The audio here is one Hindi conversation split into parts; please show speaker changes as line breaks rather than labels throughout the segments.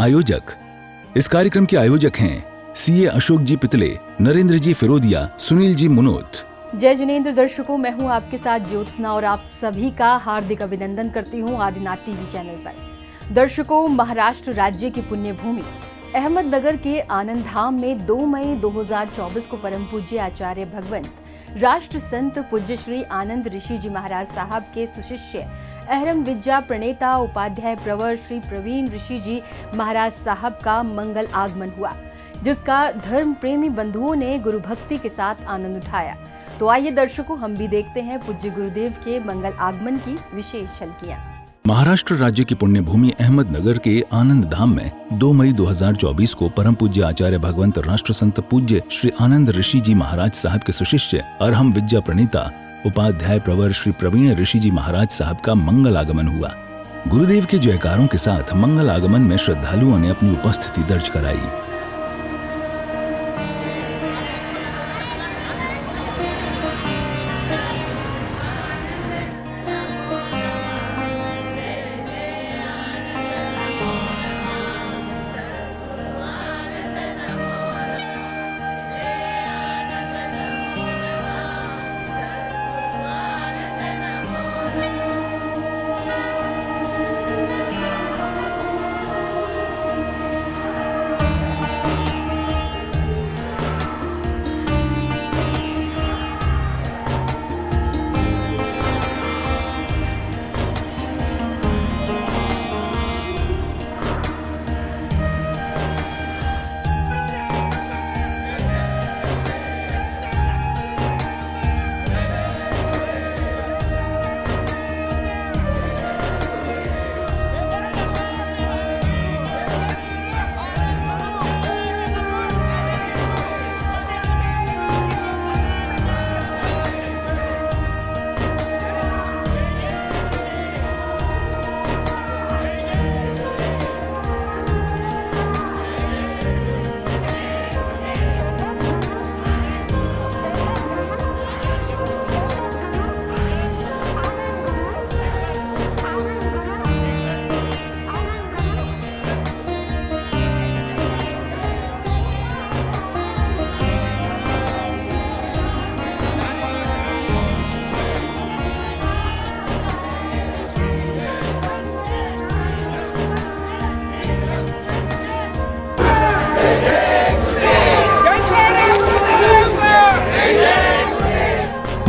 आयोजक। इस कार्यक्रम के आयोजक हैं सीए अशोक जी पितले, नरेंद्र जी फिरोदिया, सुनील जी मुनोत।
जय जिनेंद्र दर्शकों, मैं हूं आपके साथ ज्योत्सना और आप सभी का हार्दिक अभिनंदन करती हूं आदिनाथ टीवी चैनल पर। दर्शकों, महाराष्ट्र राज्य की पुण्य भूमि अहमदनगर के आनंद धाम में 2 मई 2024 को परम पूज्य आचार्य भगवंत राष्ट्र संत पूज्य श्री आनंद ऋषि जी महाराज साहब के सुशिष्य अहरम विद्या प्रणेता उपाध्याय प्रवर श्री प्रवीण ऋषि जी महाराज साहब का मंगल आगमन हुआ, जिसका धर्म प्रेमी बंधुओं ने गुरु भक्ति के साथ आनंद उठाया। तो आइए दर्शकों, हम भी देखते हैं पूज्य गुरुदेव के मंगल आगमन की विशेष झलकियां।
महाराष्ट्र राज्य की पुण्य भूमि अहमदनगर के आनंद धाम में 2 मई 2024 को परम पूज्य आचार्य भगवंत राष्ट्र संत पूज्य श्री आनंद ऋषि जी महाराज साहब के सुशिष्य अरहम विद्या प्रणेता उपाध्याय प्रवर श्री प्रवीण ऋषि जी महाराज साहब का मंगल आगमन हुआ। गुरुदेव के जयकारों के साथ मंगल आगमन में श्रद्धालुओं ने अपनी उपस्थिति दर्ज कराई।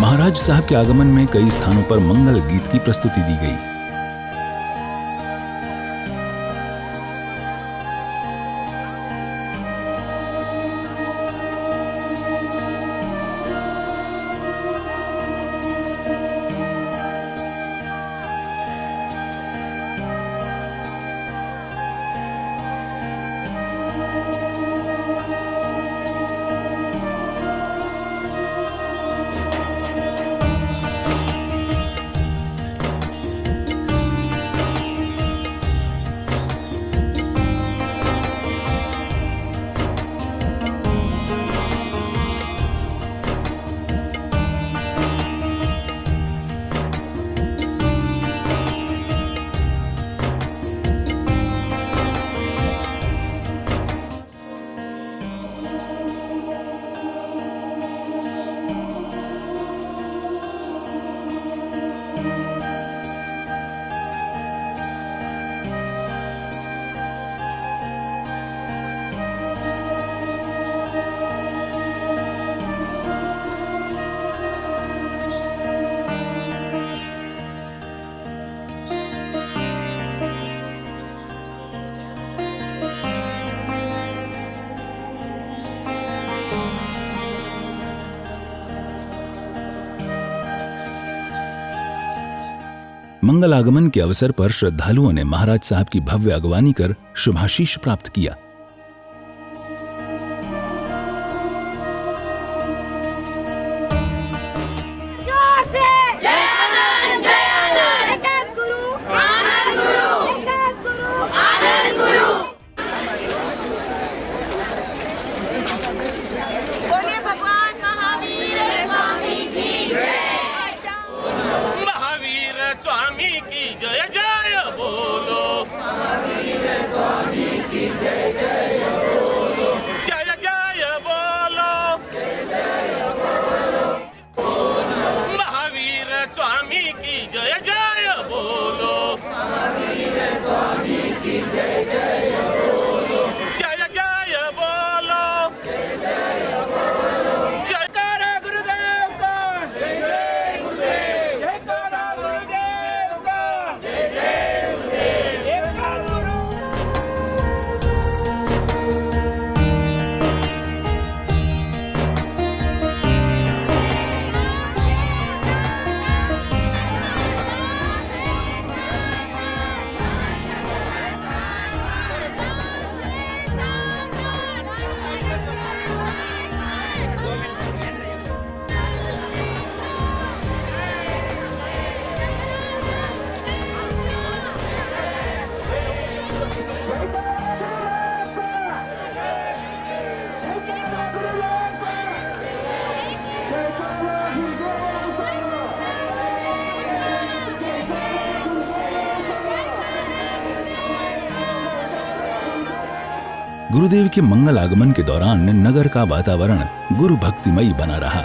महाराज साहब के आगमन में कई स्थानों पर मंगल गीत की प्रस्तुति दी गई। मंगल आगमन के अवसर पर श्रद्धालुओं ने महाराज साहब की भव्य अगवानी कर शुभाशीष प्राप्त किया।
स्वामी की जय जय बोलो, महावीर स्वामी की
गुरुदेव के मंगल आगमन के दौरान नगर का वातावरण गुरु भक्तिमयी बना रहा।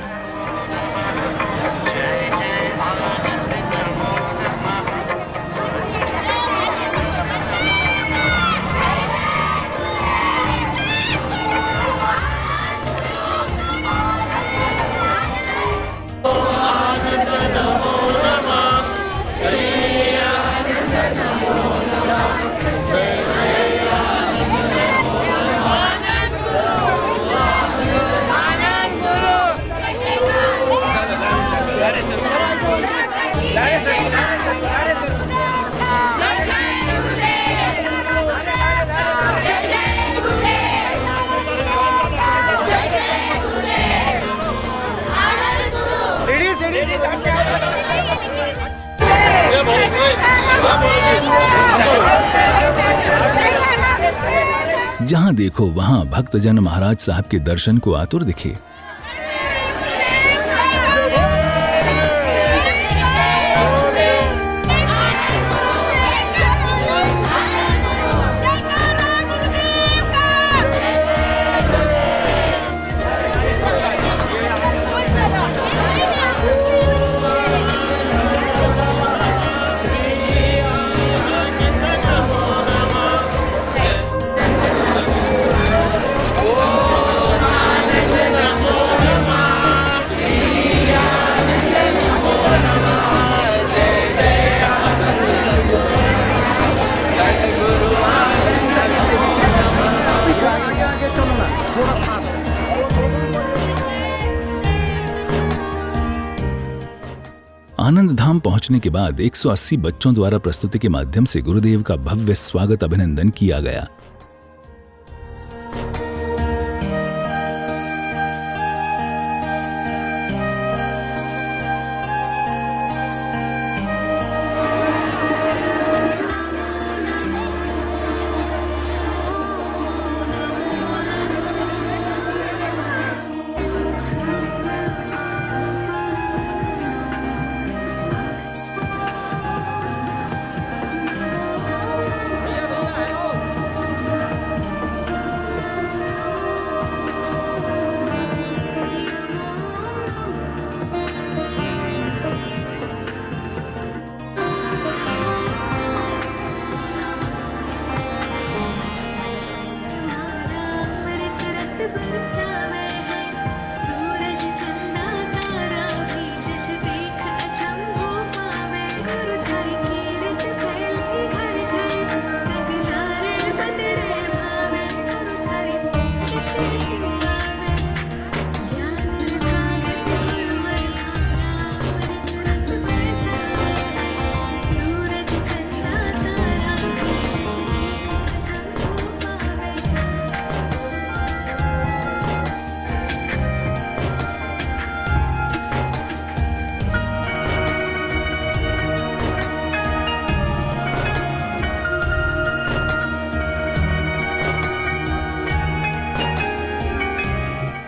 जहां देखो वहां भक्तजन महाराज साहब के दर्शन को आतुर दिखे। आनंद धाम पहुंचने के बाद 180 बच्चों द्वारा प्रस्तुति के माध्यम से गुरुदेव का भव्य स्वागत अभिनंदन किया गया।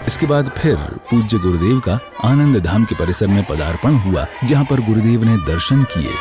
इसके बाद फिर पूज्य गुरुदेव का आनंद धाम के परिसर में पदार्पण हुआ, जहां पर गुरुदेव ने दर्शन किए।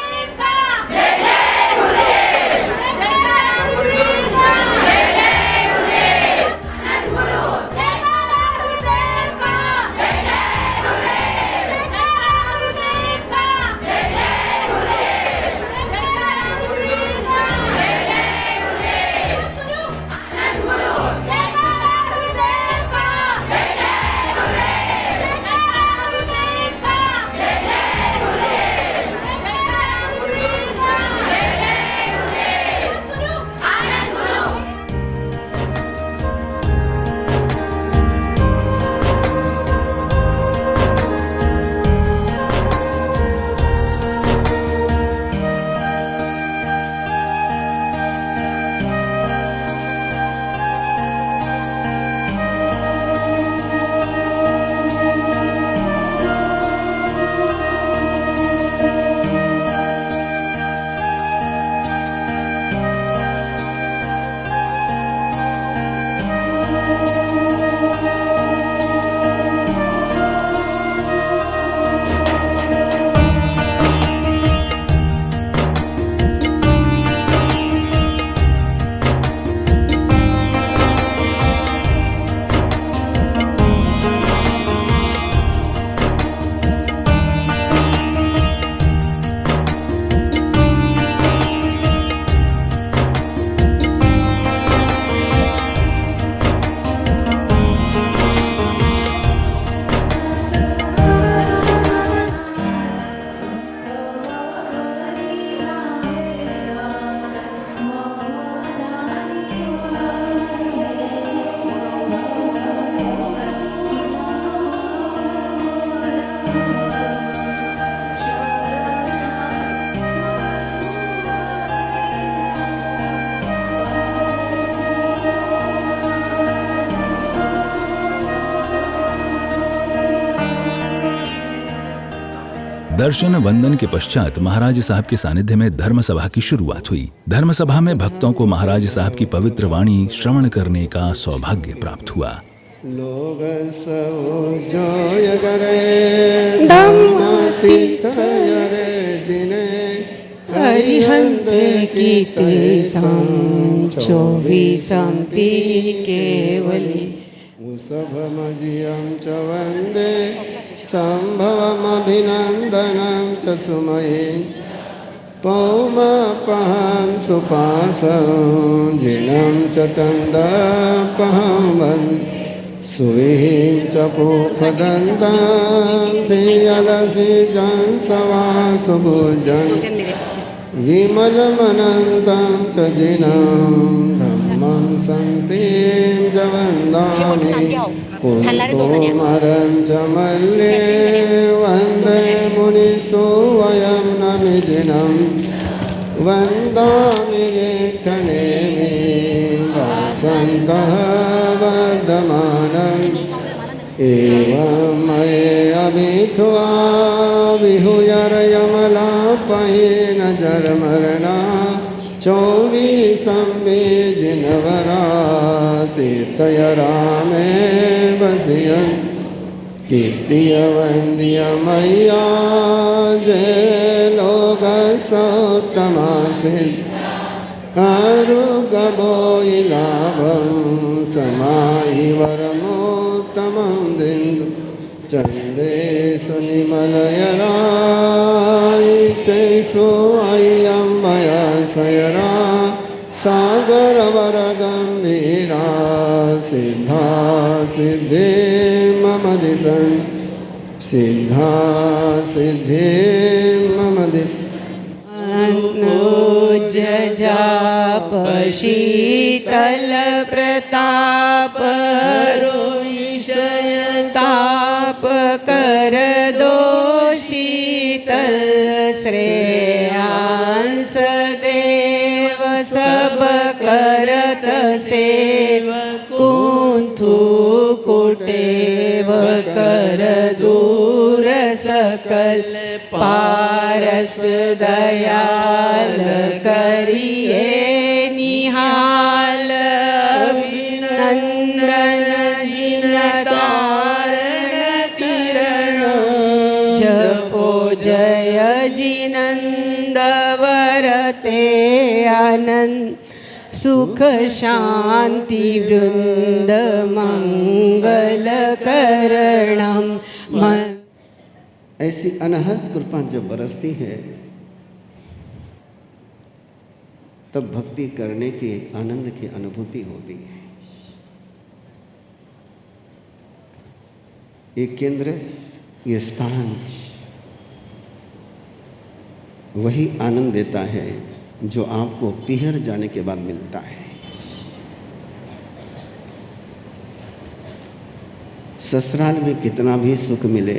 दर्शन वंदन के पश्चात महाराज साहब के सानिध्य में धर्म सभा की शुरुआत हुई। धर्म सभा में भक्तों को महाराज साहब की पवित्र वाणी श्रवण करने का सौभाग्य प्राप्त हुआ।
लोग सब जोय करे धम्म तीर्थ रे जिने
अरिहंत कीते सम 24 पी केवली
सभमजियं च वन्दे सम्भवमभिनन्दनं च सुमये पौमापहं सुपासं जिनं च चन्दपहं वन्दे सुविहिं च पूपदन्तं श्रीयलसिजं सवासुभुजं विमलमनन्तं च जिनं धम्मं सन्तीं च वन्दामि कुन्तोमरं च मल्ले वन्दे मुनिसुवयं नमिजिनं वन्दामि जेष्ठनेमि वासन्तः वर्धमानम् एवं मये अभित्वा विहुयरयमलापयेन जरमरणा 24 जिनवरा तीर्थय रामे बसियन् कीर्तिय वन्द्य मैया जय लोकसोत्तमासिद् आरुगभोयि लाभं समाहि वरमोत्तमं दिन्दु चन्देषु निमलयराय चैषु अय्यं मया सयरा सागरवरगम्भीरा सिद्धा सिद्धि मम दिशन् सिद्धा सिद्धि मम दिशन्
जाप शीतल प्रताप विषय ताप कर दो शीतल श्रेयांस देव सब करत सेव कुंथु कुटेव कर दूर सकल पारस दयाल करिए निहाल अभिनंदन जिन कारण किरण जपो जय जिनंद वरते आनंद सुख शांति वृंद मंगल करणम
ऐसी अनहद कृपा जब बरसती है तब भक्ति करने की एक आनंद की अनुभूति होती है। ये केंद्र, ये स्थान वही आनंद देता है जो आपको पीहर जाने के बाद मिलता है। ससुराल में कितना भी सुख मिले,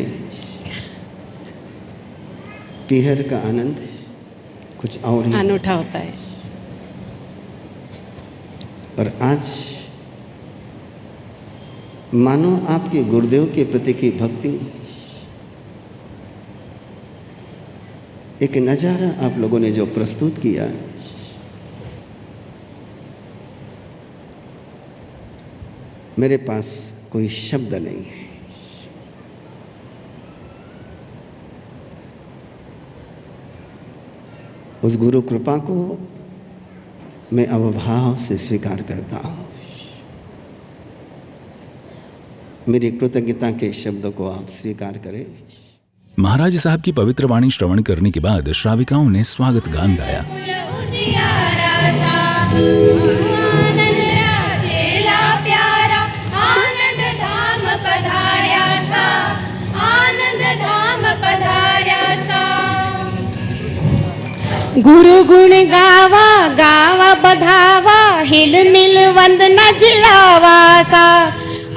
पीहर का आनंद कुछ और ही
अनूठा होता है।
और आज मानो आपके गुरुदेव के प्रति की भक्ति एक नज़ारा आप लोगों ने जो प्रस्तुत किया, मेरे पास कोई शब्द नहीं है। उस गुरु कृपा को मैं अवभाव से स्वीकार करता हूँ। मेरी कृतज्ञता के शब्दों को आप स्वीकार करें।
महाराज साहब की पवित्र वाणी श्रवण करने के बाद श्राविकाओं ने स्वागत गान गाया।
गुरु गुण गावा गावा बधावा हिल मिल वंदना जिलावा सा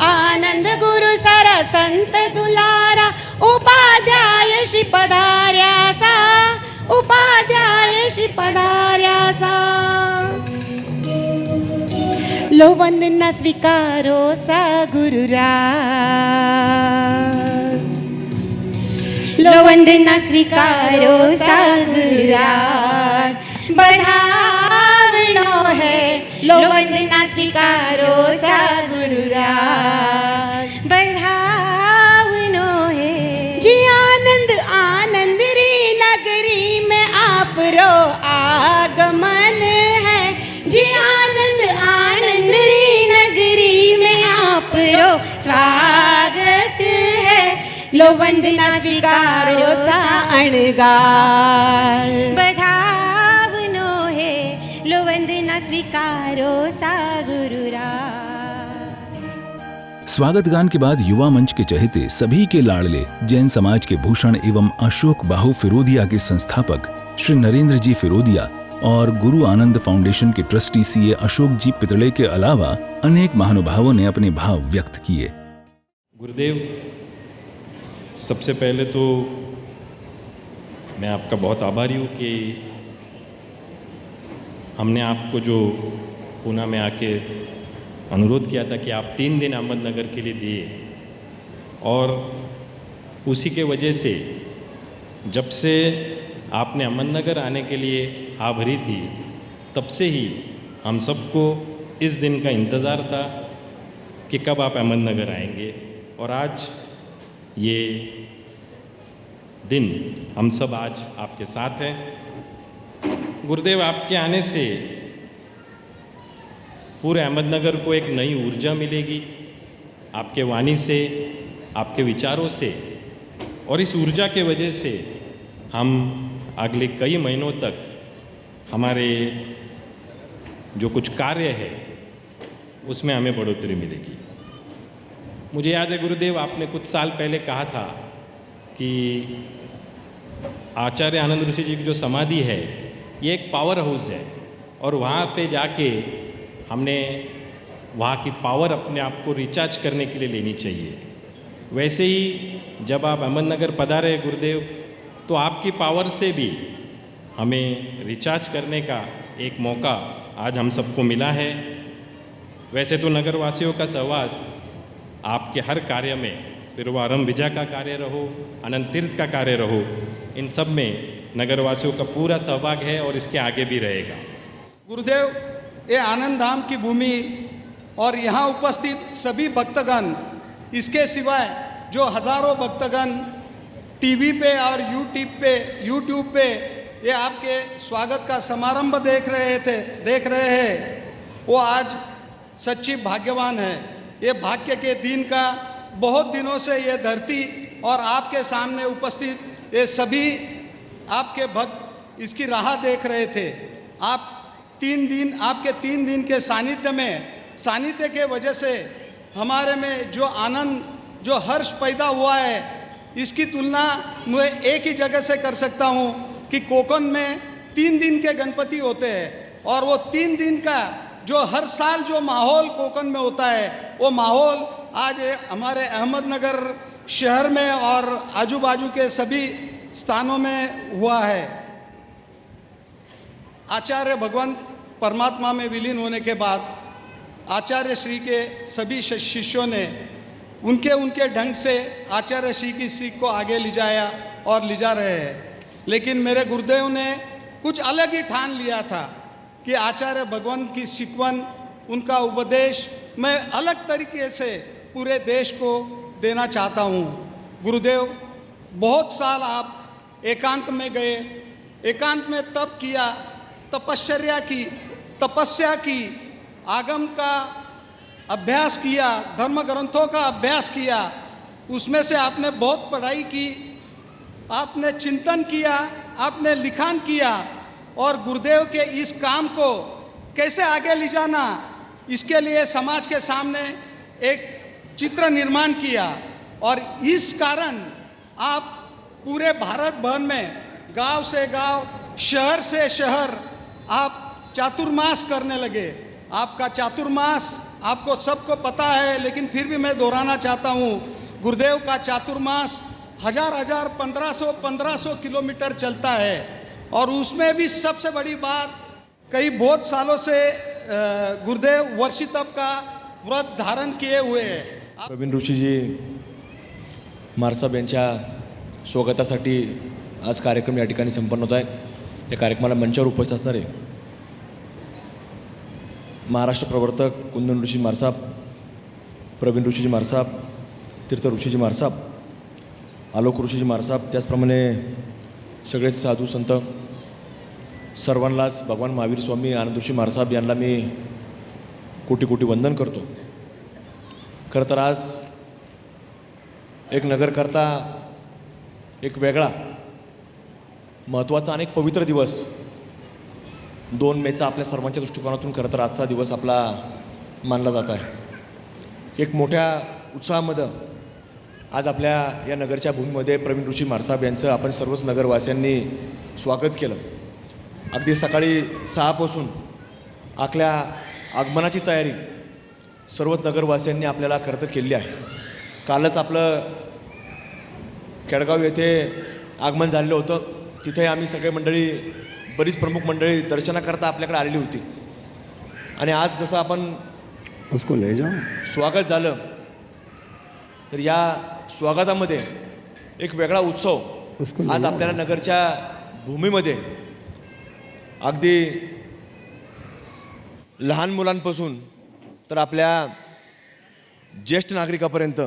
आनंद गुरु सारा संत दुलारा उपाध्याय श्री पधार्या सा उपाध्याय श्री पधार्या सा लो वंदना स्वीकारो सा गुरुराज लो वंदना स्वीकारो सा गुरुराज बधावनो है लो वंदना स्वीकारो सा गुरुराज बधावनो है जी आनंद आनंद री नगरी में आप रो आगमन है जी आनंद आनंद री नगरी में आप रो स्वागत है लो वंदना स्वीकारो सा अणगार बधावनो है लो वंदना स्वीकारो सा गुरुराज।
स्वागत गान के बाद युवा मंच के चहेते सभी के लाडले जैन समाज के भूषण एवं अशोक बाहु फिरोदिया के संस्थापक श्री नरेंद्र जी फिरोदिया और गुरु आनंद फाउंडेशन के ट्रस्टी सीए अशोक जी पितले के अलावा अनेक महानुभावों ने अपने भाव व्यक्त किए।
गुरुदेव, सबसे पहले तो मैं आपका बहुत आभारी हूँ कि हमने आपको जो पूना में आके अनुरोध किया था कि आप 3 दिन अहमदनगर के लिए दिए, और उसी के वजह से जब से आपने अहमदनगर आने के लिए आ भरी थी तब से ही हम सबको इस दिन का इंतज़ार था कि कब आप अहमदनगर आएंगे, और आज ये दिन हम सब आज आपके साथ हैं। गुरुदेव, आपके आने से पूरे अहमदनगर को एक नई ऊर्जा मिलेगी, आपके वाणी से, आपके विचारों से, और इस ऊर्जा के वजह से हम अगले कई महीनों तक हमारे जो कुछ कार्य है उसमें हमें बढ़ोतरी मिलेगी। मुझे याद है गुरुदेव, आपने कुछ साल पहले कहा था कि आचार्य आनंद ऋषि जी की जो समाधि है ये एक पावर हाउस है, और वहाँ पे जाके हमने वहाँ की पावर अपने आप को रिचार्ज करने के लिए लेनी चाहिए। वैसे ही जब आप अहमदनगर पधारे गुरुदेव, तो आपकी पावर से भी हमें रिचार्ज करने का एक मौका आज हम सबको मिला है। वैसे तो नगरवासियों का सहवास आपके हर कार्य में, फिर वो आरम विजय का कार्य रहो, अनंत तीर्थ का कार्य रहो, इन सब में नगरवासियों का पूरा सहभाग है और इसके आगे भी रहेगा।
गुरुदेव, ये आनंद धाम की भूमि और यहाँ उपस्थित सभी भक्तगण, इसके सिवाय जो हजारों भक्तगण टीवी पे और यूट्यूब पे ये आपके स्वागत का समारंभ देख रहे हैं, वो आज सच्ची भाग्यवान है। ये भाग्य के दिन का बहुत दिनों से ये धरती और आपके सामने उपस्थित ये सभी आपके भक्त इसकी राह देख रहे थे। आप 3 दिन, आपके 3 दिन के सानिध्य के वजह से हमारे में जो आनंद, जो हर्ष पैदा हुआ है, इसकी तुलना मैं एक ही जगह से कर सकता हूँ कि कोकण में 3 दिन के गणपति होते हैं, और वो 3 दिन का जो हर साल जो माहौल कोकण में होता है, वो माहौल आज हमारे अहमदनगर शहर में और आजू बाजू के सभी स्थानों में हुआ है। आचार्य भगवंत परमात्मा में विलीन होने के बाद आचार्य श्री के सभी शिष्यों ने उनके ढंग से आचार्य श्री की सीख को आगे ले जाया और ले जा रहे हैं। लेकिन मेरे गुरुदेव ने कुछ अलग ही ठान लिया था कि आचार्य भगवंत की शिकवन, उनका उपदेश मैं अलग तरीके से पूरे देश को देना चाहता हूँ। गुरुदेव, बहुत साल आप एकांत में गए, एकांत में तप किया, तपस्या की, आगम का अभ्यास किया, धर्म ग्रंथों का अभ्यास किया, उसमें से आपने बहुत पढ़ाई की, आपने चिंतन किया, आपने लिखान किया, और गुरुदेव के इस काम को कैसे आगे ले जाना, इसके लिए समाज के सामने एक चित्र निर्माण किया। और इस कारण आप पूरे भारत भर में गांव से गांव, शहर से शहर आप चातुर्मास करने लगे। आपका चातुर्मास आपको सबको पता है, लेकिन फिर भी मैं दोहराना चाहता हूँ। गुरुदेव का चातुर्मास 1000 1500 किलोमीटर चलता है, और उसमें भी सबसे बड़ी बात, कई बहुत सालों से गुरुदेव वर्षी तप का व्रत धारण किए हुए हैं।
प्रवीण ऋषीजी मारसाब यांच्या स्वागतासाठी आज कार्यक्रम या ठिकाणी संपन्न होत आहे. त्या कार्यक्रमाला मंचावर उपस्थित असणारे महाराष्ट्र प्रवर्तक कुंदन ऋषी मारसाब, प्रवीण ऋषीजी मारसाब, तीर्थ ऋषीजी मारसाब, आलोक ऋषीजी मारसाब, त्याचप्रमाणे सगळेच साधू संत सर्वांनाच भगवान महावीर स्वामी आनंद ऋषी मारसाब यांना मी कोटी कोटी वंदन करतो. खरं तर आज एक नगरकर्ता एक वेगळा महत्त्वाचा आणि एक पवित्र दिवस 2 मेचा आपल्या सर्वांच्या दृष्टिकोनातून खरं तर आजचा दिवस आपला मानला जात आहे. एक मोठ्या उत्साहामध्ये आज आपल्या या नगरच्या भूमीमध्ये प्रवीण ऋषी मारसाब यांचं आपण सर्वच नगरवासियांनी स्वागत केलं. अगदी सकाळी 6 पासून आपल्या आगमनाची तयारी सर्वच नगरवासियांनी आपल्याला खरं तर केली आहे. कालच आपलं केडगाव येथे आगमन झालेलं होतं. तिथे आम्ही सगळे मंडळी, बरीच प्रमुख मंडळी दर्शनाकरता आपल्याकडे आलेली होती. आणि आज जसं आपण
उसको ले जाओ.
स्वागत झालं तर या स्वागतामध्ये एक वेगळा उत्सव आज आपल्याला नगरच्या भूमीमध्ये अगदी लहान मुलांपासून तर आपल्या ज्येष्ठ नागरिकापर्यंत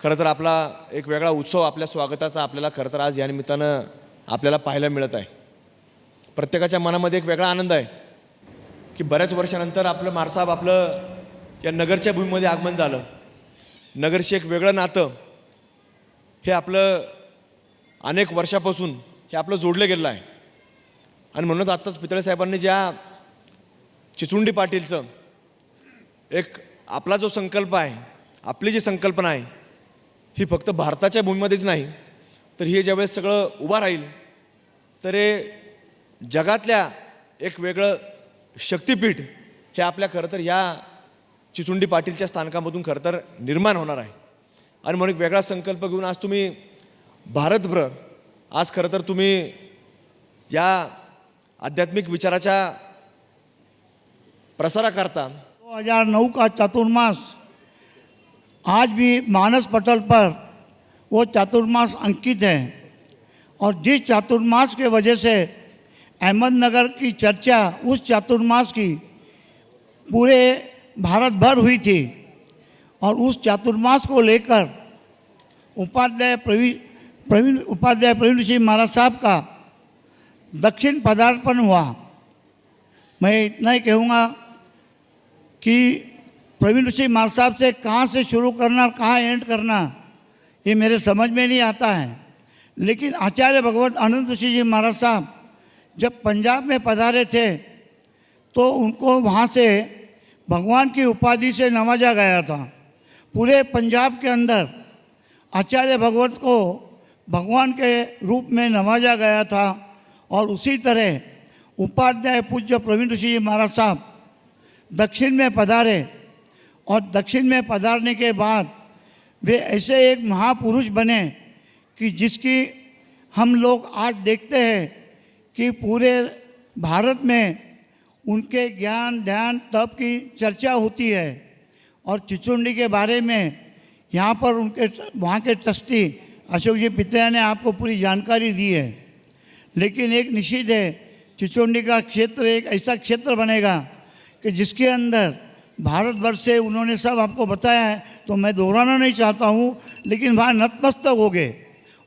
खरं तर आपला एक वेगळा उत्सव आपल्या स्वागताचा आपल्याला खरं तर आज या निमित्तानं आपल्याला पाहायला मिळत आहे. प्रत्येकाच्या मनामध्ये एक वेगळा आनंद आहे की बऱ्याच वर्षानंतर आपलं मारसाब आपलं या नगरच्या भूमीमध्ये आगमन झालं. नगरशी एक वेगळं नातं हे आपलं अनेक वर्षापासून हे आपलं जोडलं गेलं आहे. आणि म्हणूनच आत्ताच पितळे साहेबांनी ज्या चिचुंडी पाटीलचं एक आपला जो संकल्प आहे, आपली जी संकल्पना आहे ही फक्त भारताच्या भूमीमध्येच नाही तर हे ज्यावेळेस सगळं उभा राहील तर हे जगातल्या एक वेगळं शक्तिपीठ हे आपल्या खरं तर ह्या चिचुंडी पाटीलच्या स्थानकामधून खरं तर निर्माण होणार आहे. आणि म्हणून एक वेगळा संकल्प घेऊन आज तुम्ही भारतभर आज खरं तर तुम्ही या आध्यात्मिक विचाराच्या प्रसाराकरता
2009 का चातुर्मास आज भी मानस पटल पर वो चातुर्मास अंकित है. और जिस चातुर्मास के वजह से अहमदनगर की चर्चा उस चातुर्मास की पूरे भारत भर हुई थी. और उस चातुर्मास को लेकर प्रवीण ऋषि महाराज साहब का दक्षिण पदार्पण हुआ. मैं इतना ही कहूँगा कि प्रवीण ऋषि महाराज साहब से कहाँ से शुरू करना और कहाँ एंड करना ये मेरे समझ में नहीं आता है. लेकिन आचार्य भगवत आनंद ऋषि जी महाराज साहब जब पंजाब में पधारे थे तो उनको वहाँ से भगवान की उपाधि से नवाजा गया था. पूरे पंजाब के अंदर आचार्य भगवत को भगवान के रूप में नवाजा गया था. और उसी तरह उपाध्याय पूज्य प्रवीण ऋषि जी महाराज साहब दक्षिण में पधारे. और दक्षिण में पधारने के बाद वे ऐसे एक महापुरुष बने कि जिसकी हम लोग आज देखते हैं कि पूरे भारत में उनके ज्ञान ध्यान तप की चर्चा होती है. और चिचुंडी के बारे में यहाँ पर उनके वहाँ के ट्रस्टी अशोक जी पितया ने आपको पूरी जानकारी दी है. लेकिन एक निश्चित है, चिचुंडी का क्षेत्र एक ऐसा क्षेत्र बनेगा कि जिसके अंदर भारतवर्ष से उन्होंने सब आपको बताया है तो मैं दोहराना नहीं चाहता हूँ. लेकिन वहाँ नतमस्तक हो गए.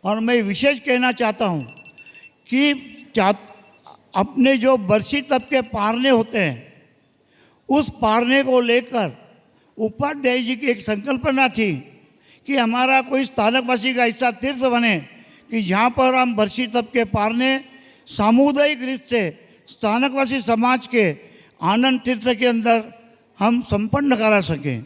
और मैं विशेष कहना चाहता हूँ कि अपने जो बरसी तप के पारने होते हैं उस पारने को लेकर उपाध्याय जी की एक संकल्पना थी कि हमारा कोई स्थानकवासी का ऐसा तीर्थ बने कि जहाँ पर हम बरसी तप के पारने सामुदायिक रीत से स्थानकवासी समाज के आनंद तीर्थ के अंदर हम संपन्न करा सकें.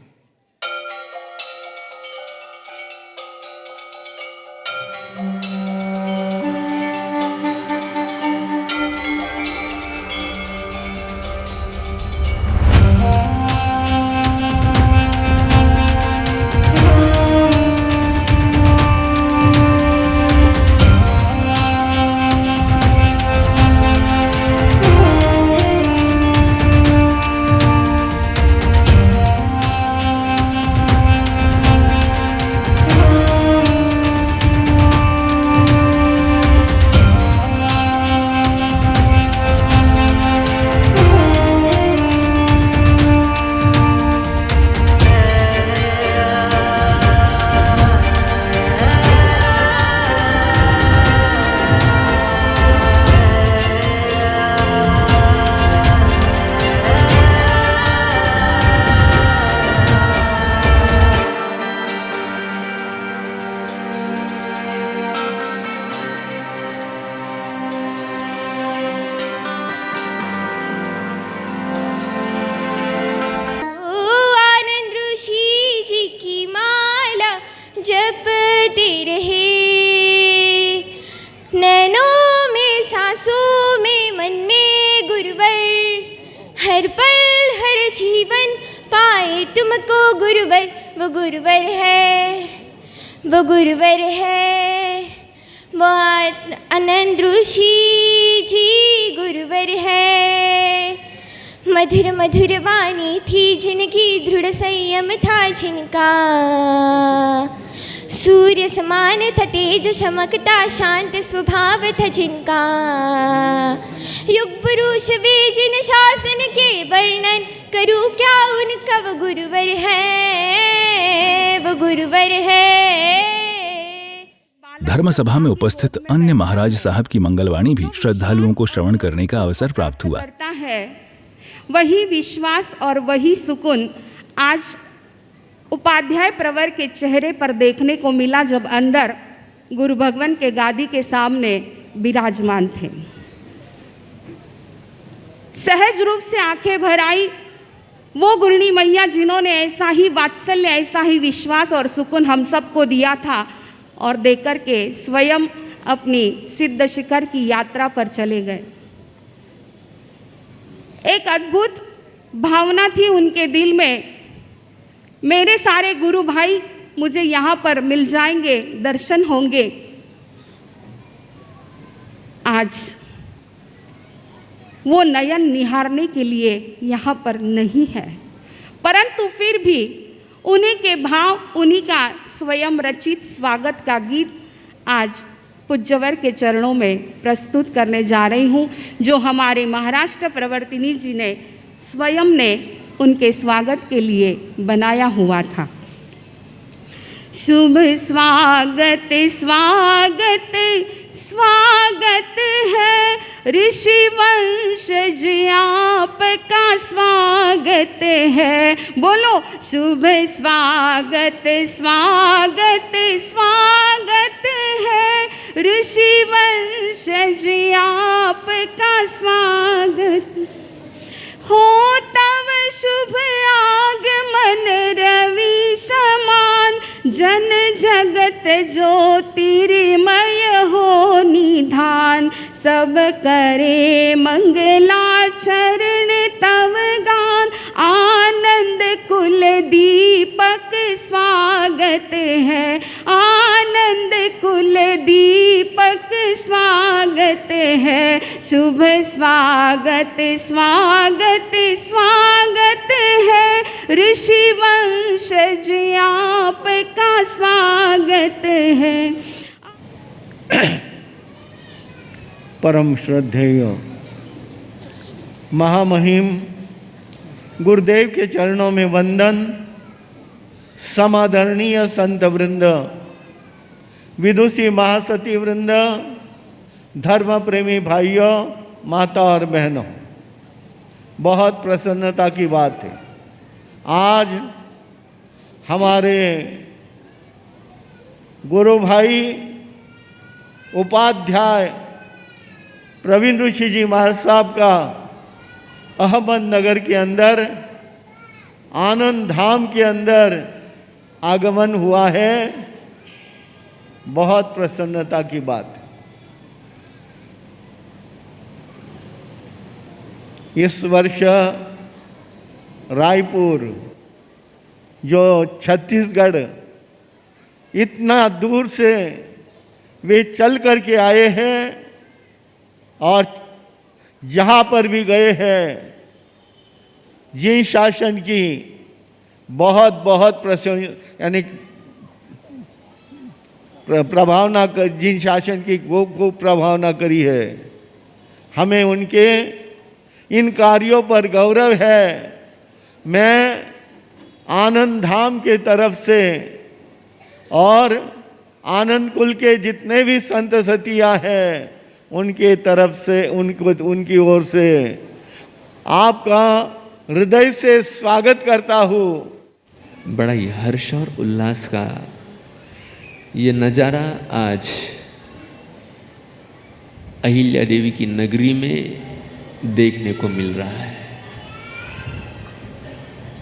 जपते रहे। नैनों में, सांसों में, मन में गुरुवर, हर पल हर जीवन पाए तुमको गुरुवर। वो गुरुवर है, वो गुरुवर है, वो आनंद ऋषि जी गुरुवर है। मधुर मधुर वाणी थी जिनकी, दृढ़ संयम था जिनका, सूर्य समान था तेज चमकता, शांत स्वभाव था जिनका। युग पुरुष वे जिन शासन के वर्णन करूं क्या उनका, वो गुरुवर है, वो गुरुवर है।
धर्म सभा में उपस्थित अन्य महाराज साहब की मंगलवाणी भी श्रद्धालुओं को श्रवण करने का अवसर प्राप्त हुआ।
करता है वही विश्वास और वही सुकून आज उपाध्याय प्रवर के चेहरे पर देखने को मिला जब अंदर गुरु भगवान के गादी के सामने विराजमान थे। सहज रूप से आंखें भर आई वो गुरनी मैया जिन्होंने ऐसा ही वात्सल्य, ऐसा ही विश्वास और सुकून हम सबको दिया था, और देकर के स्वयं अपनी सिद्ध शिखर की यात्रा पर चले गए। एक अद्भुत भावना थी उनके दिल में, मेरे सारे गुरु भाई मुझे यहाँ पर मिल जाएंगे, दर्शन होंगे। आज वो नयन निहारने के लिए यहाँ पर नहीं है, परंतु फिर भी उन्हीं के भाव, उन्हीं का स्वयं रचित स्वागत का गीत आज पूज्यवर के चरणों में प्रस्तुत करने जा रही हूँ, जो हमारे महाराष्ट्र प्रवर्तिनी जी ने स्वयं ने उनके स्वागत के लिए बनाया हुआ था। शुभ स्वागत स्वागत स्वागत है, ऋषि वंशज आपका स्वागत है। बोलो शुभ स्वागत स्वागत स्वागत है, ऋषि वंशज आपका स्वागत हो। तब शुभ आगमन रवि समान, जन जगत ज्योतिर्मय हो निधान। सब करे मंगलाचरण तव गान, आनंद कुल दीपक स्वागत है, आनंद कुल दीपक स्वागत है। शुभ स्वागत स्वागत स्वागत है, ऋषि वंशज आपका स्वागत है।
परम श्रद्धेय महामहिम गुरुदेव के चरणों में वंदन। समादरणीय संत वृंद, विदुषी महासती वृंद, धर्म प्रेमी भाइयों, माता और बहनों, बहुत प्रसन्नता की बात है, आज हमारे गुरु भाई उपाध्याय प्रवीण ऋषि जी महाराज साहब का अहमदनगर के अंदर आनंद धाम के अंदर आगमन हुआ है। बहुत प्रसन्नता की बात है। इस वर्ष रायपुर जो छत्तीसगढ़ इतना दूर से वे चल कर के आए हैं और जहाँ पर भी गए हैं जिन शासन की बहुत बहुत यानी प्रभावना कर, जिन शासन की वो प्रभावना करी है, हमें उनके इन कार्यों पर गौरव है। मैं आनंद धाम के तरफ से और आनंद कुल के जितने भी संत सतिया हैं उनके तरफ से उनकी ओर से आपका हृदय से स्वागत करता हूँ।
बड़ा ही हर्ष और उल्लास का ये नज़ारा आज अहिल्या देवी की नगरी में देखने को मिल रहा है।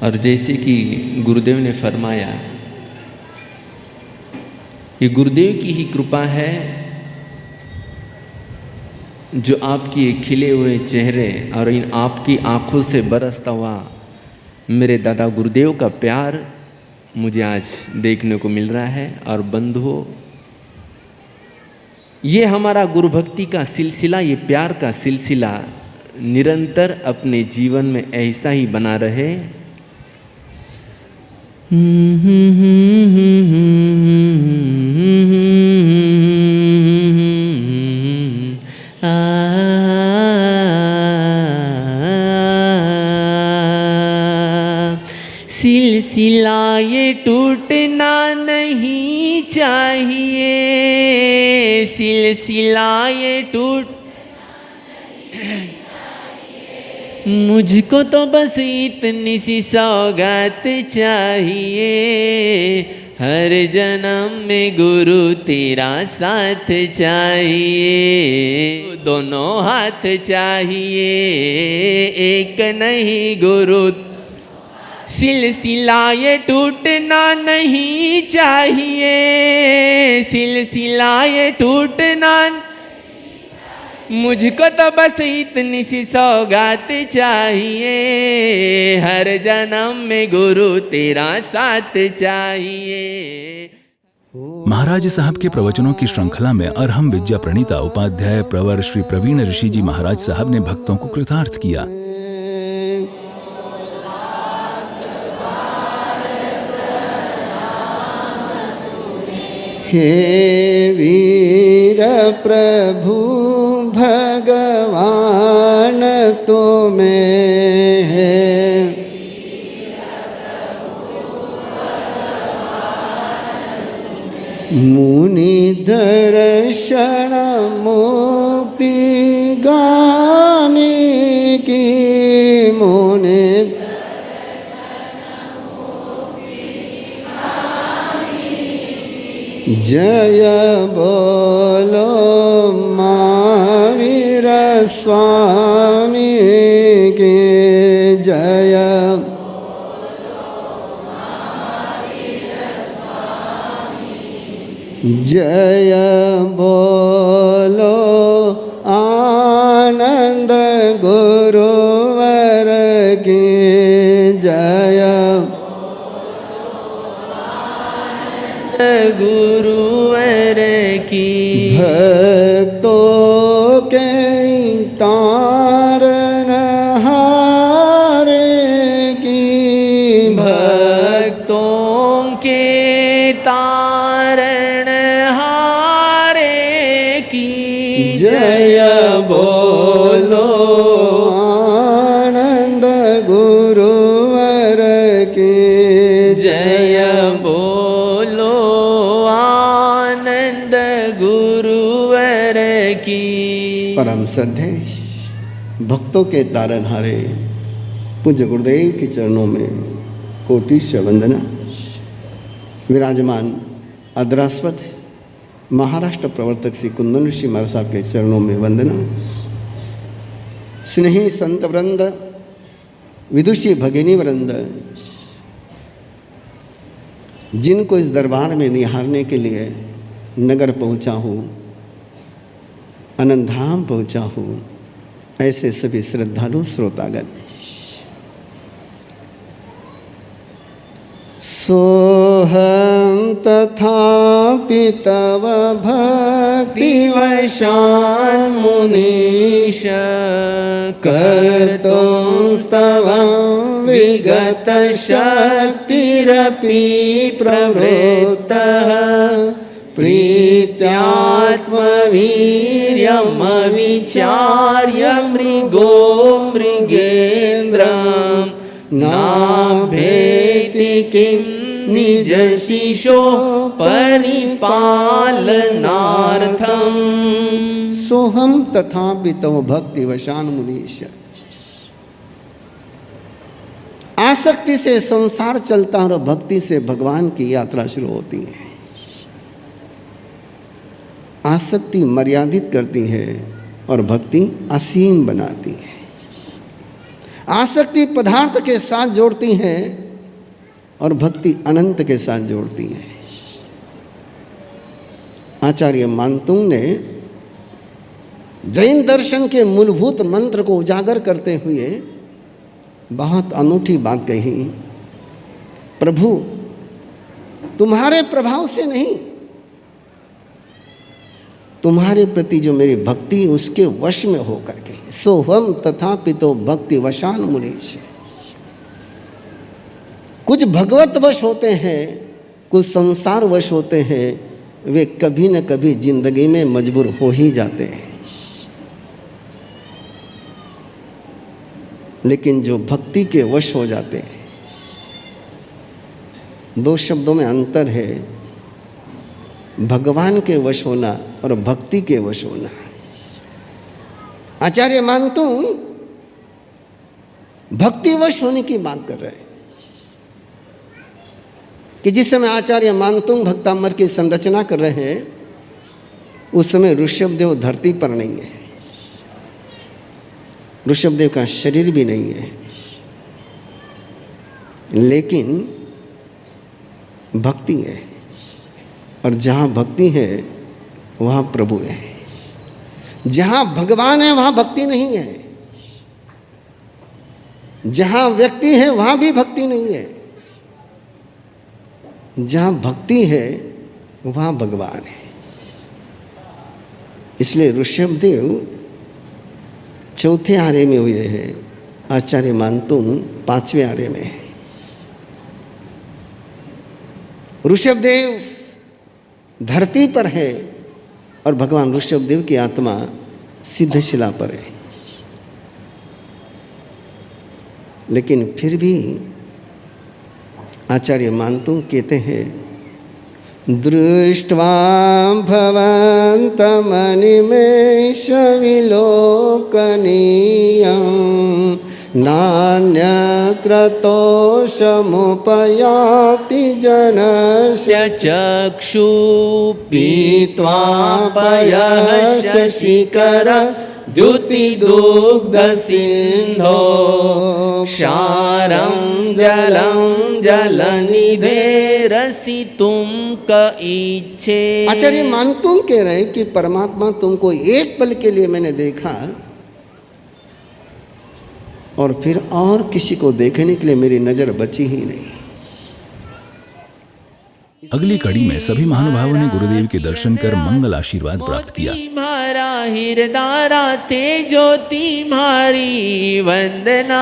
और जैसे कि गुरुदेव ने फरमाया ये गुरुदेव की ही कृपा है जो आपकी ये खिले हुए चेहरे और इन आपकी आँखों से बरसता हुआ मेरे दादा गुरुदेव का प्यार मुझे आज देखने को मिल रहा है। और बंधुओं, ये हमारा गुरु भक्ति का सिलसिला, ये प्यार का सिलसिला निरंतर अपने जीवन में ऐसा ही बना रहे।
सिलसिला ये टूटना नहीं चाहिए, सिलसिला ये मुझको तो बस इतनी सी सौगात चाहिए, हर जन्म में गुरु तेरा साथ चाहिए, दोनों हाथ चाहिए एक नहीं गुरु, सिलसिला ये टूटना नहीं चाहिए, सिलसिला ये टूटना, मुझको तो बस इतनी सी सौगात चाहिए, हर जन्म में गुरु तेरा साथ चाहिए।
महाराज साहब के प्रवचनों की श्रृंखला में अरहम विद्या प्रणीता उपाध्याय प्रवर श्री प्रवीण ऋषि जी महाराज साहब ने भक्तों को कृतार्थ किया।
हे वीर प्रभु भगवान तुम्हें है, मुनि दर्शन मुक्ति गामी की, मुनि जय बोलो महावीर स्वामी की जय, जय बोलो आनंद गुरुवर की जय,
गुरुवर की,
भक्तों के तारन हारे की,
भक्तों के तारण हारे की
जय बोलो आनंद गुरुवर की
जय बोलो आनंद गुरुवर की।
परम श्रद्धेय भक्तों के तारनहारे पूज्य गुरुदेव के चरणों में कोटि से वंदना। विराजमान अद्रास्पद महाराष्ट्र प्रवर्तक श्री कुंदन ऋषि महाराज साहब के चरणों में वंदना। स्नेही संत वृंद, विदुषी भगिनी वृंद, जिनको इस दरबार में निहारने के लिए नगर पहुंचा हूँ, अनंत धाम पहुंचा हूँ, ऐसे सभी श्रद्धालु श्रोतागण, सोहम तथापि तव भक्तिवशान् मुनीश कर्तुं स्तवं विगत शक्तिरपि प्रवृत्तः प्रीत्यात्मवीर्यमविचार्य मृगो मृगेन्द्रं नाभेति किं निज शिशो परिपालनार्थं। सोहम तथापि तव भक्तिवशान् मुनीश। आसक्ति से संसार चलता है और भक्ति से भगवान की यात्रा शुरू होती है। आसक्ति मर्यादित करती है और भक्ति असीम बनाती है। आसक्ति पदार्थ के साथ जोड़ती है और भक्ति अनंत के साथ जोड़ती है। आचार्य मानतुंग ने जैन दर्शन के मूलभूत मंत्र को उजागर करते हुए बहुत अनूठी बात कही। प्रभु तुम्हारे प्रभाव से नहीं, तुम्हारे प्रति जो मेरी भक्ति उसके वश में हो करके, सोहम तथापि तो भक्ति वशान मुनीश। कुछ भगवत वश होते हैं, कुछ संसार वश होते हैं, वे कभी न कभी जिंदगी में मजबूर हो ही जाते हैं। लेकिन जो भक्ति के वश हो जाते हैं, दो शब्दों में अंतर है, भगवान के वश होना और भक्ति के वश होना। आचार्य मानतुंग भक्ति वश होने की बात कर रहे हैं कि जिस समय आचार्य मानतुंग भक्तामृत की संरचना कर रहे हैं उस समय ऋषभदेव धरती पर नहीं है, ऋषभदेव का शरीर भी नहीं है, लेकिन भक्ति है, और जहाँ भक्ति है वहाँ प्रभु है। जहाँ भगवान है वहाँ भक्ति नहीं है, जहाँ व्यक्ति है वहाँ भी भक्ति नहीं है, जहाँ भक्ति है वहाँ भगवान है। इसलिए ऋषभदेव चौथे आर्य में हुए हैं, आचार्य मानतुंग पांचवें आर्य में है। ऋषभदेव धरती पर है और भगवान ऋषभदेव की आत्मा सिद्धशिला पर है। लेकिन फिर भी आचार्य मानतुंग कहते हैं, दृष्ट्वा भवन्तमनिमेषविलोकनीयं नान्यत्र तोषमुपयाति जनस्य
चक्षु पीत्वा पयः शशिकर द्युतिदुग्ध सिंधो क्षारं जलं जलनिधे रसितुं क इच्छे।
आचार्य मानतुंग कह रहे हैं कि परमात्मा तुमको एक पल के लिए मैंने देखा और फिर और किसी को देखने के लिए मेरी नजर बची ही नहीं।
अगली कड़ी में सभी महानुभावों ने गुरुदेव के दर्शन कर मंगल आशीर्वाद प्राप्त किया।
तुम्हारा हृदय थे ज्योति मारी वंदना।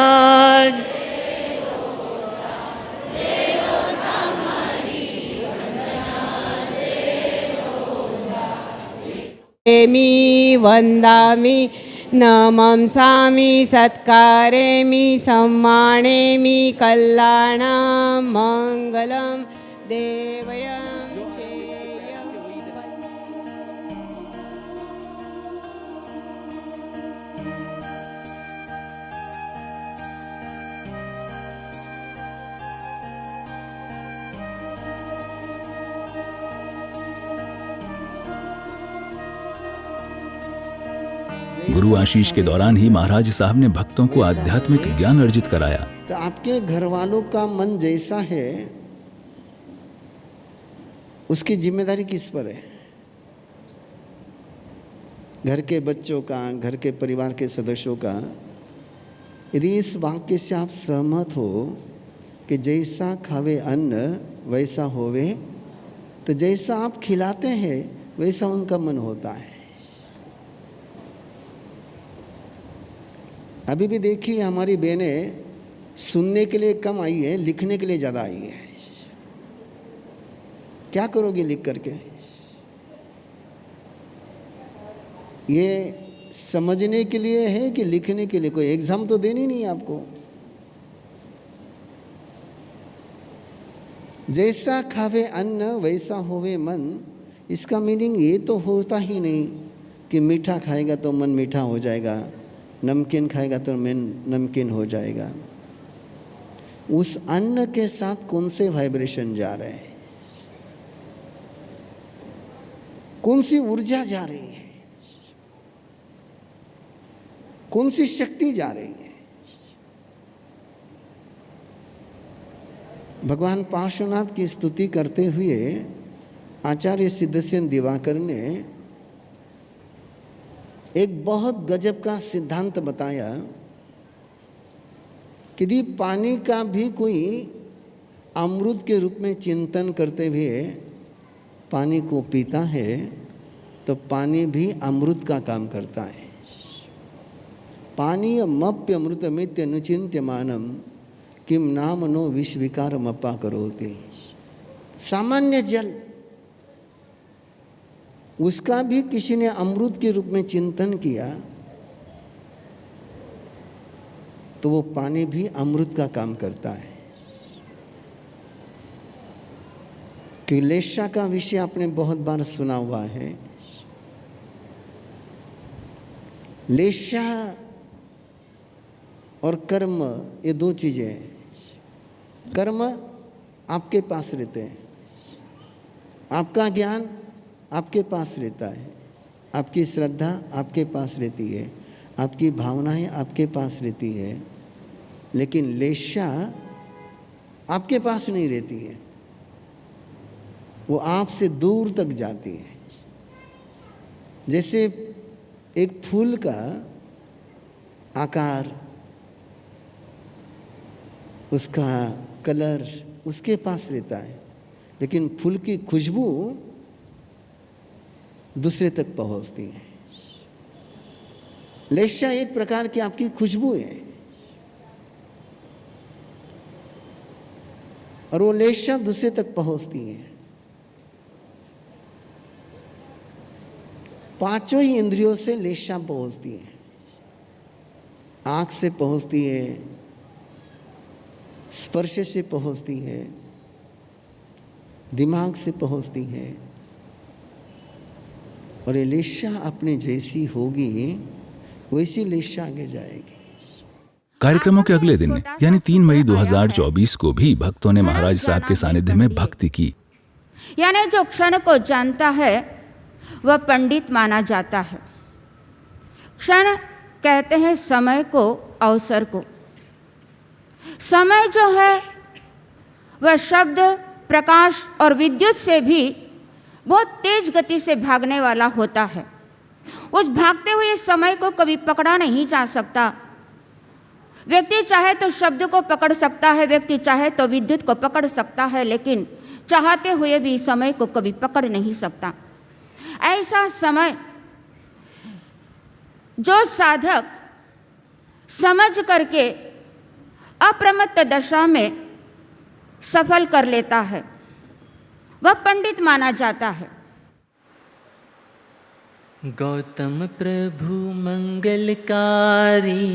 वन्दामि नमंसामि सत्कारेमि सम्मानेमि कल्याणं मङ्गलं देवयं चेयम्।
गुरु आशीष के दौरान ही महाराज साहब ने भक्तों को आध्यात्मिक ज्ञान अर्जित कराया।
तो आपके घर वालों का मन जैसा है उसकी जिम्मेदारी किस पर है? घर के बच्चों का, घर के परिवार के सदस्यों का। यदि इस वाक्य से आप सहमत हो कि जैसा खावे अन्न वैसा होवे, तो जैसा आप खिलाते हैं वैसा उनका मन होता है। अभी भी देखिए हमारी बहनें सुनने के लिए कम आई है, लिखने के लिए ज़्यादा आई है। क्या करोगे लिख करके? ये समझने के लिए है कि लिखने के लिए? कोई एग्जाम तो देनी नहीं है आपको। जैसा खावे अन्न वैसा होवे मन, इसका मीनिंग ये तो होता ही नहीं कि मीठा खाएगा तो मन मीठा हो जाएगा, नमकीन खाएगा तो मन नमकीन हो जाएगा। उस अन्न के साथ कौन से वाइब्रेशन जा रहे हैं, कौन सी ऊर्जा जा रही है, कौन सी शक्ति जा रही है। भगवान पार्श्वनाथ की स्तुति करते हुए आचार्य सिद्धसेन दिवाकर ने एक बहुत गजब का सिद्धांत बताया कि यदि पानी का भी कोई अमृत के रूप में चिंतन करते हुए पानी को पीता है तो पानी भी अमृत का काम करता है। पानी मप्य अमृतमित्य अनुचिंत्यमानम किम नाम नो विश्विकार मप्पा करोति। सामान्य जल, उसका भी किसी ने अमृत के रूप में चिंतन किया तो वो पानी भी अमृत का काम करता है। कि लेशा का विषय आपने बहुत बार सुना हुआ है। लेशा और कर्म ये दो चीजें हैं। कर्म आपके पास रहते हैं, आपका ज्ञान आपके पास रहता है, आपकी श्रद्धा आपके पास रहती है, आपकी भावनाएं आपके पास रहती है, लेकिन लेशा आपके पास नहीं रहती है, वो आपसे दूर तक जाती है। जैसे एक फूल का आकार, उसका कलर उसके पास रहता है, लेकिन फूल की खुशबू दूसरे तक पहुंचती है। लेशा एक प्रकार की आपकी खुशबू है और वो लेशा दूसरे तक पहुंचती है। पांचों ही इंद्रियों से लेशा पहुंचती है। आंख से पहुंचती है, स्पर्श से पहुंचती है, दिमाग से पहुंचती है, और ये लेशा अपने जैसी होगी वैसी लेशा आगे जाएगी।
कार्यक्रमों के अगले दिन यानी 3 मई 2024 को भी भक्तों ने महाराज साहब के सानिध्य में भक्ति की।
यानी जो क्षण को जानता है वह पंडित माना जाता है। क्षण कहते हैं समय को, अवसर को। समय जो है वह शब्द, प्रकाश और विद्युत से भी बहुत तेज गति से भागने वाला होता है। उस भागते हुए समय को कभी पकड़ा नहीं जा सकता। व्यक्ति चाहे तो शब्द को पकड़ सकता है, व्यक्ति चाहे तो विद्युत को पकड़ सकता है, लेकिन चाहते हुए भी समय को कभी पकड़ नहीं सकता। ऐसा समय जो साधक समझ करके अप्रमत्त दशा में सफल कर लेता है वह पंडित माना जाता है।
गौतम प्रभु मंगलकारी,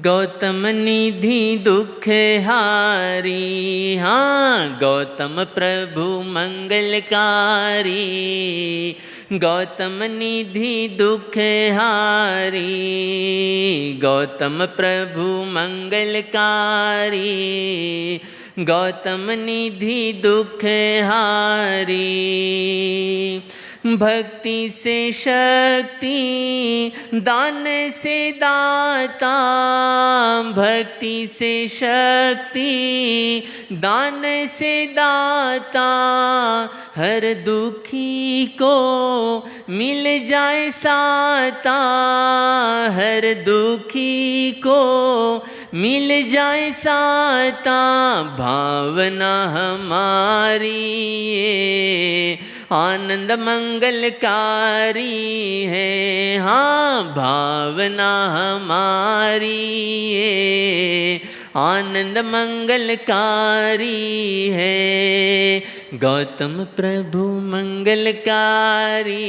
गौतम निधि दुख हारी। हाँ, गौतम प्रभु मंगलकारी, गौतम निधि दुख हारी। गौतम प्रभु मंगलकारी, गौतम निधि दुख हारी। भक्ति से शक्ति, दान से दाता। भक्ति से शक्ति, दान से दाता। हर दुखी को मिल जाए साता। हर दुखी को मिल जाए साता। भावना हमारी आनंद मंगलकारी है। हाँ, भावना हमारी आनंद मंगलकारी है। गौतम प्रभु मंगलकारी,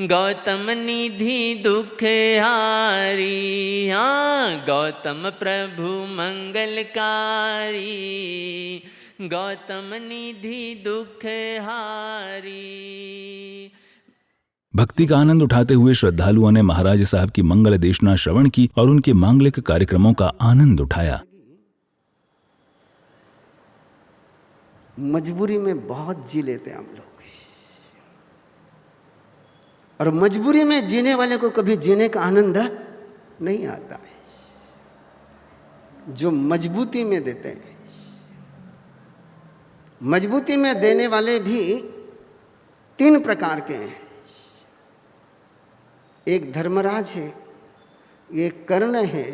गौतम निधि दुख हारी। हाँ, गौतम प्रभु मंगलकारी, गौतम निधि दुख हारी।
भक्ति का आनंद उठाते हुए श्रद्धालुओं ने महाराज साहब की मंगल देशना श्रवण की और उनके मांगलिक कार्यक्रमों का आनंद उठाया।
मजबूरी में बहुत जी लेते हैं हम लोग, और मजबूरी में जीने वाले को कभी जीने का आनंद नहीं आता है। जो मजबूती में देते हैं, मजबूती में देने वाले भी 3 प्रकार के हैं। एक धर्मराज है, एक कर्ण है,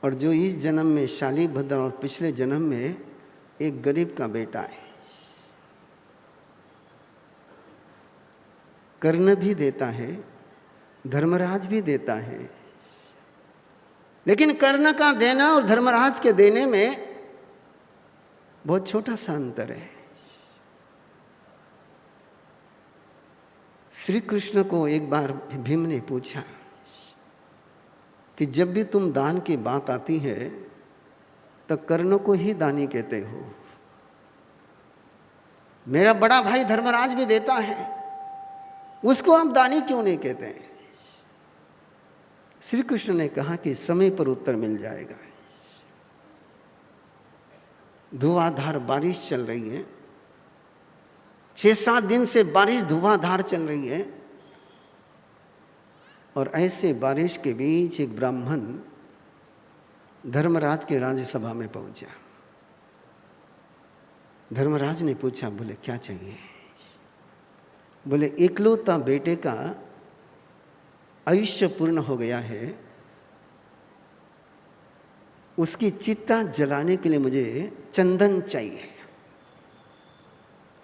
और जो इस जन्म में शालीभद्र और पिछले जन्म में एक गरीब का बेटा है। कर्ण भी देता है, धर्मराज भी देता है, लेकिन कर्ण का देना और धर्मराज के देने में बहुत छोटा सा अंतर है। श्री कृष्ण को एक बार भीम ने पूछा कि जब भी तुम दान की बात आती है तो कर्ण को ही दानी कहते हो, मेरा बड़ा भाई धर्मराज भी देता है, उसको आप दानी क्यों नहीं कहते हैं? श्री कृष्ण ने कहा कि समय पर उत्तर मिल जाएगा। धुआंधार बारिश चल रही है, 6-7 दिन से बारिश धुआंधार चल रही है, और ऐसे बारिश के बीच एक ब्राह्मण धर्मराज के राज्यसभा में पहुंचा। धर्मराज ने पूछा, बोले क्या चाहिए? बोले इकलौता बेटे का आयुष्य पूर्ण हो गया है, उसकी चिता जलाने के लिए मुझे चंदन चाहिए,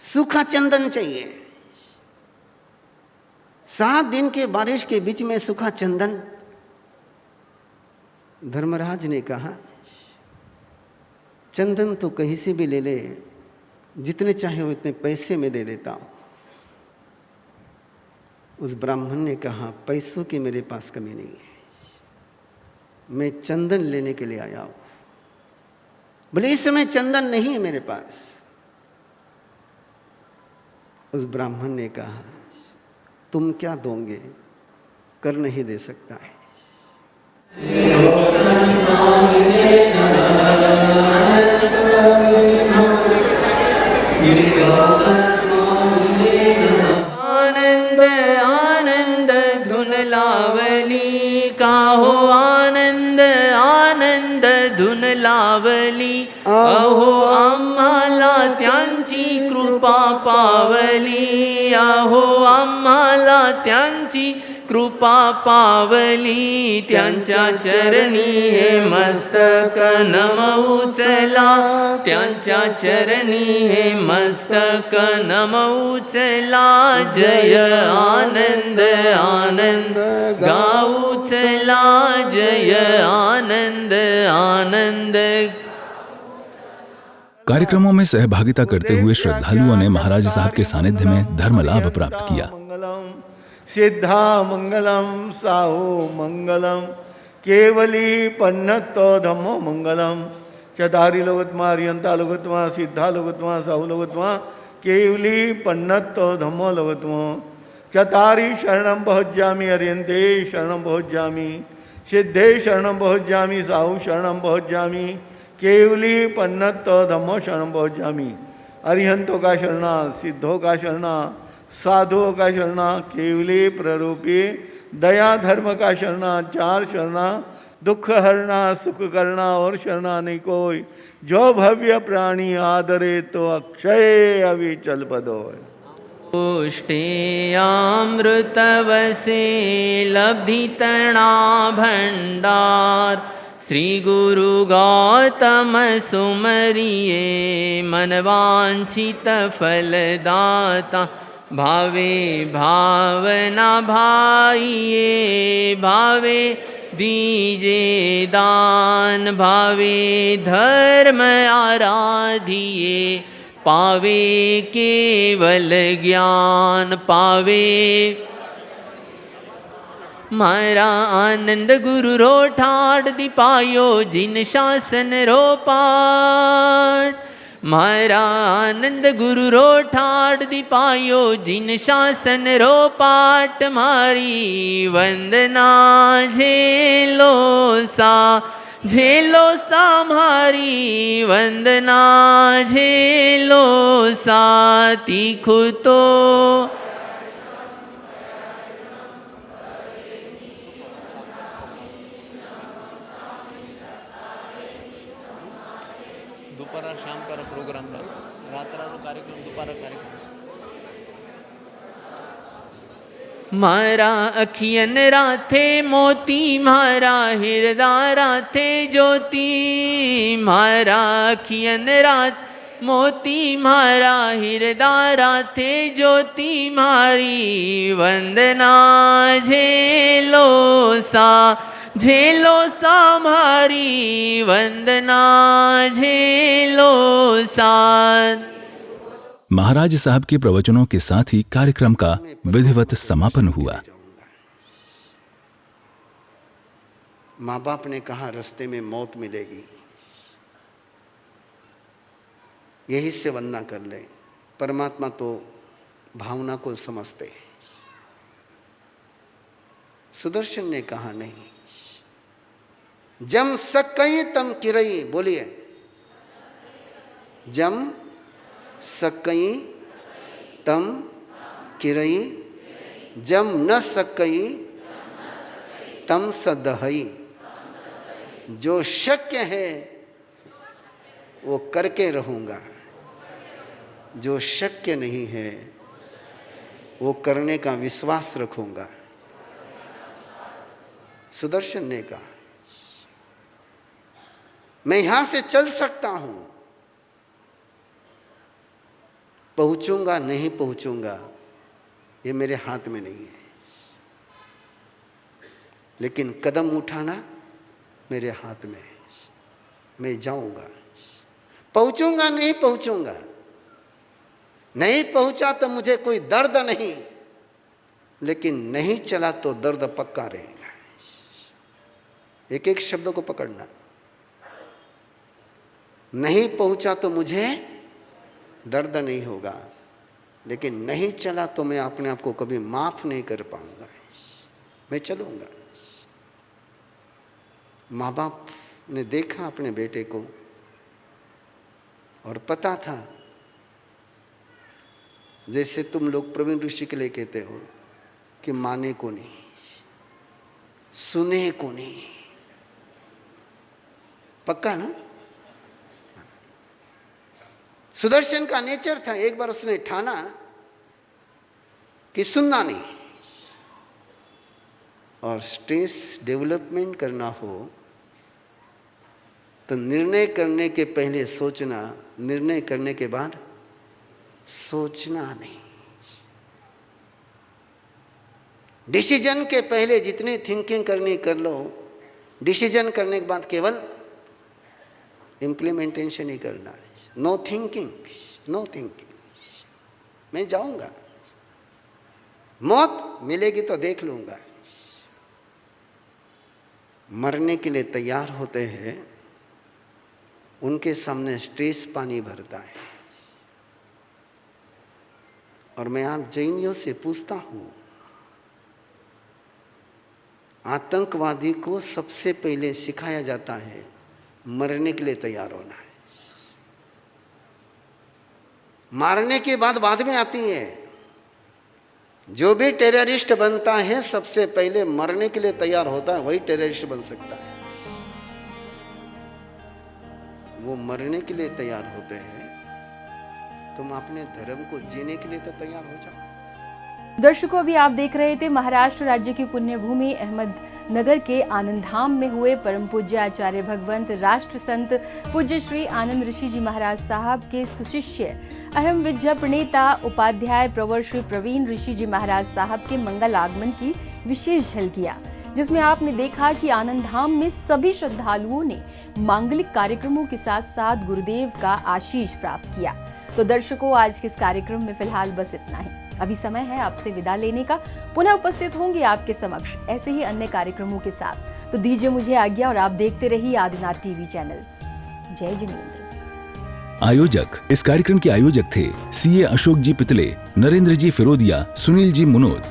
सूखा चंदन चाहिए। 7 दिन के बारिश के बीच में सूखा चंदन। धर्मराज ने कहा, चंदन तो कहीं से भी ले ले, जितने चाहे उतने पैसे में दे देता हूं। उस ब्राह्मण ने कहा, पैसों की मेरे पास कमी नहीं है, मैं चंदन लेने के लिए आया हूं। बोले इस समय चंदन नहीं है मेरे पास। उस ब्राह्मण ने कहा, तुम क्या दोगे? कर्ण ही दे सकता है।
आनंद आनंद धुन लावली का हो, आनंद आनंद धुन लावली, अहो आम्हाला त्यांची कृपा पावली, अहो आम्हाला त्यांची कृपा पावली, त्यांच्या चरणी हे मस्तक नमऊचला, त्यांच्या चरणी हे मस्तक नमऊचला, जय आनंद आनंद गाऊचला, जय आनंद आनंद।
कार्यक्रमों में सहभागिता करते हुए श्रद्धालुओं ने महाराज साहब के सानिध्य में धर्म लाभ प्राप्त किया।
सिद्धा मंगलम साहू मंगलम, केवली पन्नतो धम्मो मंगलम, चदारी लोगत्मा अरियंता लोगत्मा सिद्धा लोगत्मा साहू लोगत्मा, केवली पन्नतो धम्मो लोगत्मा, चतारी शरणम बहुज्जामि अरियंते शरणम बहुज्जामि, सिद्धे शरणम बहुज्जामि साहू शरणम बहुज्जामि, केवली पन्नतो धम्मो शरणम बहुज्जामि। अरिहंतों का शरणा, सिद्धों का शरणा, साधुओं का शरणा, केवली प्ररूपी दया धर्म का शरणा, 4 शरणा, दुख हरना सुख करना और शरणा नहीं कोई, जो भव्य प्राणी आदरे तो अक्षय अविचल पदो।
पुष्टे अमृतवसे लब्धितणा भंडार, श्री गुरु गौतम सुमरिये मनवांछित फलदाता, भावे भावना भाइये भावे दीजे दान, भावे धर्म आराधिए पावे केवल ज्ञान, पावे मारा आनंद गुरु रो ठाड़ दिपायो जिन शासन रो पाठ, मारा आनंद गुरु रो ठाड़ दिपायो जिन शासन रो पाठ, मारी वंदना झेलो सा मारी वंदना झेलो सा, तीखु तो दोपहर शाम का प्रोग्राम मारा अखियन राथे मोती मारा हृदय राथे ज्योति मारा अखियन रात मोती मारा हृदय राथे ज्योति मारी वंदना झेलो सा मारी वंदना झेलो सा।
महाराज साहब के प्रवचनों के साथ ही कार्यक्रम का विधिवत समापन हुआ।
माँ बाप ने कहा रास्ते में मौत मिलेगी, यही से वंदना कर ले। परमात्मा तो भावना को समझते हैं। सुदर्शन ने कहा नहीं। जम सकई तम किरई, बोलिए, जम सकई तम किरई, जम न सकई तम सदहई। जो शक्य है वो करके रहूँगा, जो शक्य नहीं है वो करने का विश्वास रखूँगा। सुदर्शन ने कहा मैं यहाँ से चल सकता हूँ, पहुँचूंगा नहीं पहुँचूंगा ये मेरे हाथ में नहीं है, लेकिन कदम उठाना मेरे हाथ में है। मैं जाऊंगा, पहुँचूंगा नहीं पहुँचूंगा, नहीं पहुँचा तो मुझे कोई दर्द नहीं, लेकिन नहीं चला तो दर्द पक्का रहेगा। एक एक शब्द को पकड़ना। नहीं पहुँचा तो मुझे दर्द नहीं होगा, लेकिन नहीं चला तो मैं अपने आप को कभी माफ नहीं कर पाऊंगा। मैं चलूंगा। माँ बाप ने देखा अपने बेटे को और पता था, जैसे तुम लोग प्रवीण ऋषि के लिए कहते हो कि माने को नहीं, सुने को नहीं, पक्का ना। सुदर्शन का नेचर था, एक बार उसने ठाना कि सुनना नहीं, और स्ट्रेस डेवलपमेंट करना हो तो निर्णय करने के पहले सोचना, निर्णय करने के बाद सोचना नहीं। डिसीजन के पहले जितनी थिंकिंग करनी कर लो, डिसीजन करने के बाद केवल इम्प्लीमेंटेशन ही करना है। No thinking, no thinking. मैं जाऊंगा, मौत मिलेगी तो देख लूंगा। मरने के लिए तैयार होते हैं, उनके सामने स्ट्रेस पानी भरता है। और मैं आप जैनियों से पूछता हूं, आतंकवादी को सबसे पहले सिखाया जाता है मरने के लिए तैयार होना है, मारने के बाद में आती है। जो भी टेररिस्ट बनता है सबसे पहले मरने के लिए तैयार होता है, वही टेररिस्ट बन सकता है। वो मरने के लिए तैयार होते हैं, तुम अपने धर्म को जीने के लिए तो तैयार हो जाओ।
दर्शकों, अभी आप देख रहे थे महाराष्ट्र राज्य की पुण्य भूमि अहमदनगर के आनंद धाम में हुए परम पूज्य आचार्य भगवंत राष्ट्र संत पूज्य श्री आनंद ऋषि जी महाराज साहब के सुशिष्य अहम विद्या प्रणेता उपाध्याय प्रवर श्री प्रवीण ऋषि जी महाराज साहब के मंगल आगमन की विशेष झलकियां, जिसमें आपने देखा कि आनंद धाम में सभी श्रद्धालुओं ने मांगलिक कार्यक्रमों के साथ साथ गुरुदेव का आशीष प्राप्त किया। तो दर्शकों, आज के इस कार्यक्रम में फिलहाल बस इतना ही। अभी समय है आपसे विदा लेने का। पुनः उपस्थित होंगे आपके समक्ष ऐसे ही अन्य कार्यक्रमों के साथ। तो दीजिए मुझे आज्ञा और आप देखते रहिए आदिनाथ टीवी चैनल। जय जिनेंद्र।
आयोजक, इस कार्यक्रम के आयोजक थे सीए अशोक जी पितले, नरेंद्र जी फिरोदिया, सुनील जी मुनोत।